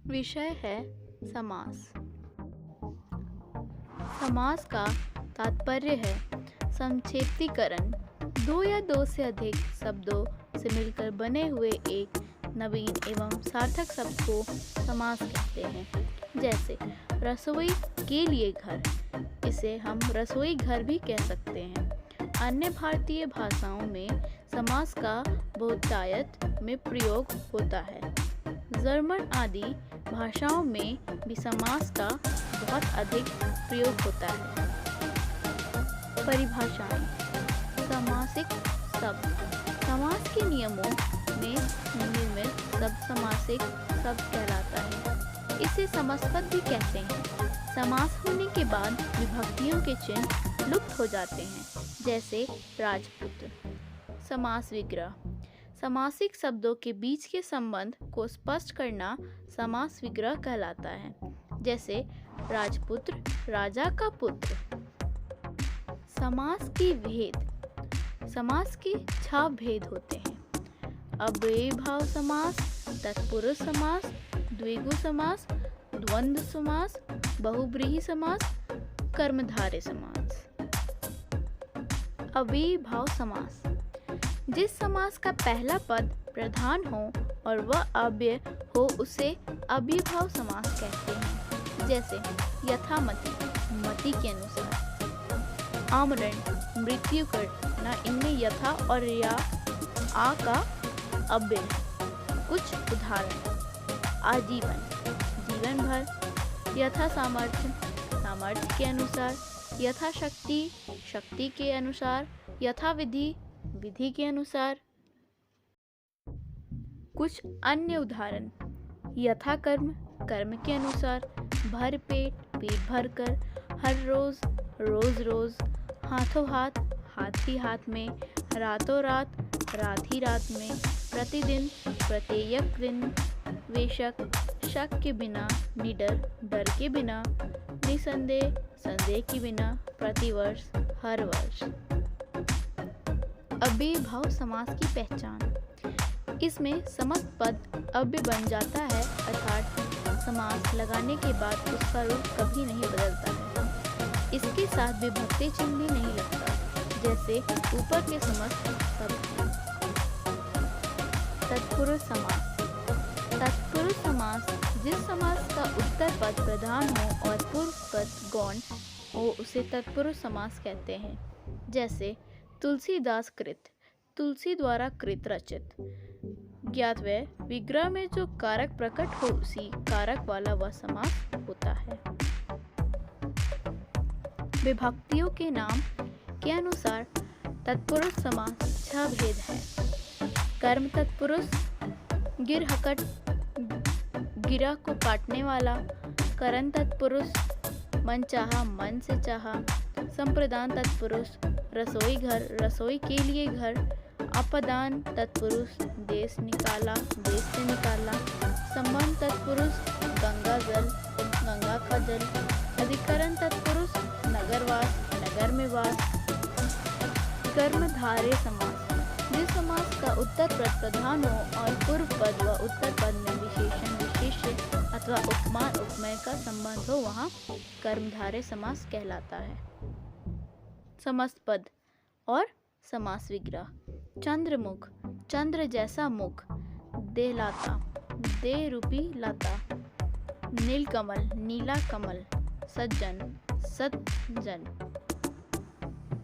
विषय है समास। समास का तात्पर्य है संक्षेपीकरण, दो या दो से अधिक शब्दों से मिलकर बने हुए एक नवीन एवं सार्थक शब्द को समास कहते हैं। जैसे रसोई के लिए घर, इसे हम रसोई घर भी कह सकते हैं। अन्य भारतीय भाषाओं में समास का बहुतायत में प्रयोग होता है। जर्मन आदि भाषाओं में भी समास का बहुत अधिक प्रयोग होता है। परिभाषाएं। समासिक शब्द। समास के नियमों में निर्मित शब्द समासिक शब्द कहलाता है। इसे समासपद भी कहते हैं। समास होने के बाद विभक्तियों के चिन्ह लुप्त हो जाते हैं, जैसे राजपुत्र। समास विग्रह। समासिक शब्दों के बीच के संबंध को स्पष्ट करना समास विग्रह कहलाता है। जैसे राजपुत्र, राजा का पुत्र। समास के भेद। समास के 6 भेद होते हैं। अव्ययीभाव समास, तत्पुरुष समास, द्विगु समास, द्वंद्व समास, बहुब्रीहि समास, कर्मधारय समास। अव्ययीभाव समास। जिस समास का पहला पद प्रधान हो और वह अव्यय हो उसे अव्ययीभाव समास कहते हैं। जैसे यथामति, मति के अनुसार। आमरण, मृत्यु करना, इनमें यथा और या आ का अव्यय। कुछ उदाहरण। आजीवन, जीवन भर। यथा सामर्थ्य, सामर्थ्य के अनुसार। यथाशक्ति, शक्ति के अनुसार। यथा विधि, विधि के अनुसार। कुछ अन्य उदाहरण। यथा कर्म, कर्म के अनुसार। भर पेट, पेट भर कर। हर रोज, रोज रोज। हाथों हाथ, हाथ ही हाथ में। रातों रात, रात ही रात में। प्रतिदिन, प्रत्येक दिन। वेशक, शक के बिना। निडर, डर के बिना। निसंदेह, संदेह के बिना। प्रतिवर्ष, हर वर्ष। अव्ययीभाव समास की पहचान। इसमें समस्त पद अव्यय बन जाता है, अर्थात समास लगाने के बाद उसका रूप कभी नहीं बदलता है। इसके साथ विभक्ति चिन्ह भी नहीं लगता, जैसे ऊपर के समस्त शब्द। तत्पुरुष समास। तत्पुरुष समास जिस समास का उत्तर पद प्रधान हो और पूर्व पद गौण हो उसे तत्पुरुष समास कहते हैं। जैसे तुलसीदास कृत, तुलसी द्वारा कृत रचित। ज्ञातव्य, विग्रह में जो कारक प्रकट हो उसी कारक वाला वह समास होता है। विभक्तियों के नाम के अनुसार तत्पुरुष समास 6 भेद है। कर्म तत्पुरुष, गिरहकट, गिरह को काटने वाला। करण तत्पुरुष, मनचाहा, मन से चाहा। संप्रदान तत्पुरुष, रसोई घर, रसोई के लिए घर। अपदान तत्पुरुष, देश निकाला, देश से निकाला। संबंध तत्पुरुष, गंगा जल, गंगा का जल। अधिकरण तत्पुरुष, नगरवास, नगर में वास। कर्मधारय समास। जिस समास का उत्तर पद प्रधान हो और पूर्व पद व उत्तर पद में विशेषण, विशेष्य अथवा उपमान, उपमेय का संबंध हो वहाँ कर्मधारय समास कहलाता है। समस्त पद और समास विग्रह। चंद्रमुख, चंद्र जैसा मुख। देहलाता, देह रूपी लाता। नीलकमल, नीला कमल। सज्जन, सज्जन।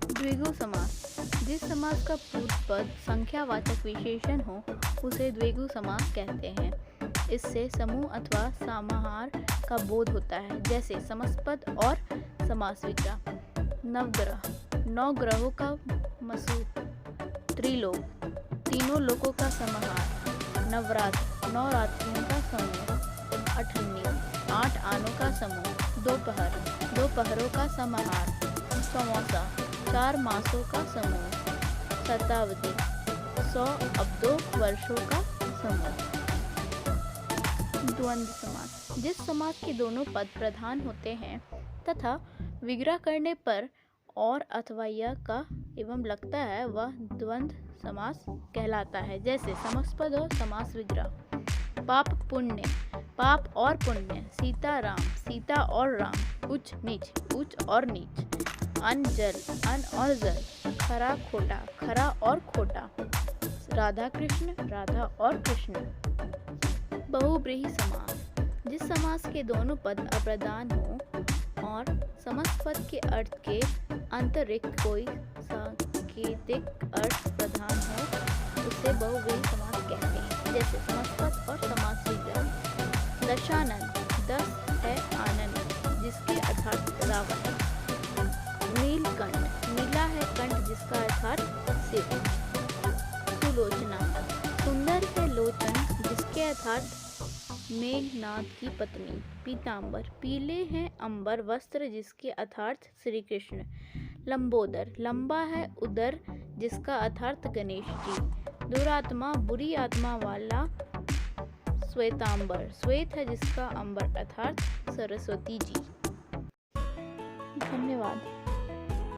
द्विगु समास। जिस समास का पूर्व पद संख्यावाचक विशेषण हो उसे द्विगु समास कहते हैं। इससे समूह अथवा समाहार का बोध होता है, जैसे समस्तपद और समास विग्रह। नवग्रह, 9 ग्रहों का मसू। त्रिलोक, तीनों लोकों का समाहार। नवरात्र, 9 रात्रियों का समूह। अठन्नी, 8 आनों का समूह। दोपहर, 2 पहरों का समाहार। समौसा, 4 मासों का समूह। शताब्दी, 100 अब्दों वर्षों का समूह। द्वंद्व समास। जिस समास के दोनों पद प्रधान होते हैं तथा विग्रह करने पर और अथवा यह का एवं लगता है वह द्वंद्व समास कहलाता है। जैसे समस्त पद और समास विग्रह। पाप पुण्य, पाप और पुण्य, सीता राम, सीता और राम, उच्च नीच, उच्च और नीच, अन्न जल, अन्न और जल, खरा खोटा, खरा और खोटा, राधा कृष्ण, राधा और कृष्ण। बहुब्रीहि समास, जिस समास के दोनों पद अप्रधान हो और समस्त पद के अर्थ के अंतरिक्त कोई सांकेतिक अर्थ प्रधान हो उसे बहुव्रीहि समास कहते हैं। जैसे समस्त पद और समास विग्रह। दशानन, दस है आनंद जिसके अर्थात रावण। नीलकंठ, नीला है कंठ जिसका अर्थात शिव। सुलोचना, सुंदर है लोचन जिसके अर्थात मेघनाद की पत्नी। पीतांबर, पीले हैं अंबर वस्त्र जिसके अर्थात श्री कृष्ण। लंबोदर, लंबा है उदर जिसका अर्थात गणेश जी। दुरात्मा, बुरी आत्मा वाला। श्वेतांबर, श्वेत है जिसका अंबर अर्थात सरस्वती जी। धन्यवाद।